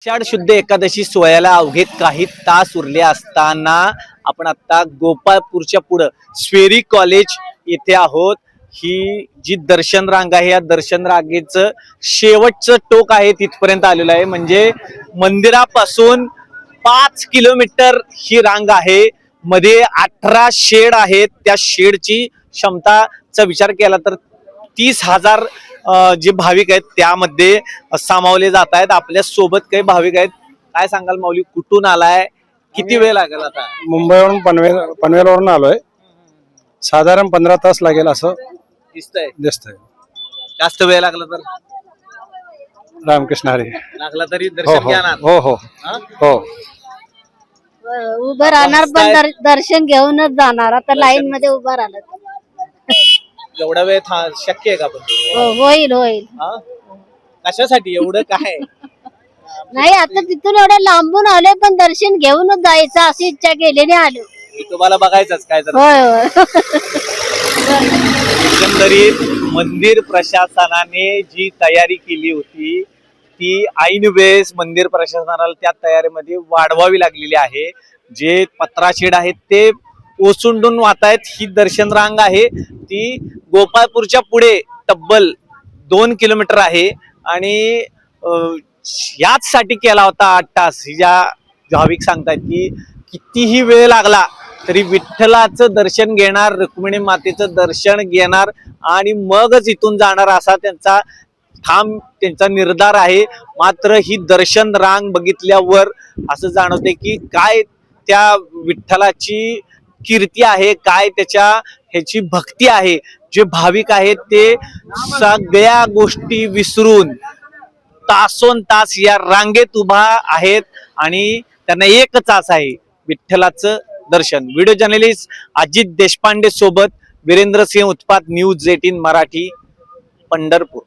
आषाढ शुद्ध एकादशी सोहळ्याला अवघे काही तास उरले असताना आपण आता गोपाळपूरच्या पुढं स्वेरी कॉलेज येथे आहोत। ही जी दर्शन रांग आहे या दर्शन रांगेचं शेवटचं टोक आहे, तिथपर्यंत आलेलं आहे। म्हणजे मंदिरापासून 5 किलोमीटर ही रांग आहे। मध्ये 18 शेड आहेत। त्या शेडची क्षमताचा विचार केला तर 30,000 जे भाविक आहेत त्यामध्ये सामावले जात आहेत। आपल्या सोबत काही भाविक आहेत। काय सांगाल माऊली, कुठून आलाय, किती वेळ लागेल? आता मुंबईवरून पनवेलवरून आलोय। साधारण 15 तास लागेल असं दिसतंय। जास्त वेळ लागला तर रामकृष्ण हरी लागला तरी दर्शन घेणार? हो हो हो उभं राहणार पण दर्शन घेऊनच जाणार। आता लाईन मध्ये उभं राहणार। एवढा वेळ शक्य आहे का? पण होईल होईल। कशासाठी एवढं काय नाही, आता तिथून एवढं लांबून आले पण दर्शन घेऊनच जायचं अशी इच्छा केलेली आलो। तुम्हाला बघायचंच काय तर? होय होय। एकंदरीत मंदिर प्रशासनाने जी तयारी केली होती ती ऐन वेळेस मंदिर प्रशासनाला त्या तयारीमध्ये वाढवावी लागलेली आहे। जे पत्राशेड आहेत ते ओसंडून वाहत आहेत। ही दर्शन रांग आहे ती गोपाळपूरच्या पुढे तब्बल 2 किलोमीटर आहे आणि याच साठी केला होता 8 तास। ज्या भाविक सांगतात की कितीही वेळ लागला तरी विठ्ठलाचं दर्शन घेणार, रुक्मिणी मातेचं दर्शन घेणार आणि मगच इथून जाणार असा त्यांचा निर्धार आहे। मात्र ही दर्शन रांग बघितल्यावर असं जाणवते की काय त्या विठ्ठलाची कीर्ती आहे, काय ह्याची भक्ती आहे। जे भाविक आहेत ते सगळ्या गोष्टी विसरून तासोन तास या रांगेत उभा आहेत आणि त्यांना एकच आस आहे, विठ्ठलाचं दर्शन। व्हिडिओ जर्नलिस्ट अजित देशपांडे सोबत वीरेंद्र सिंह उत्पात, न्यूज 18 मराठी, पंढरपूर।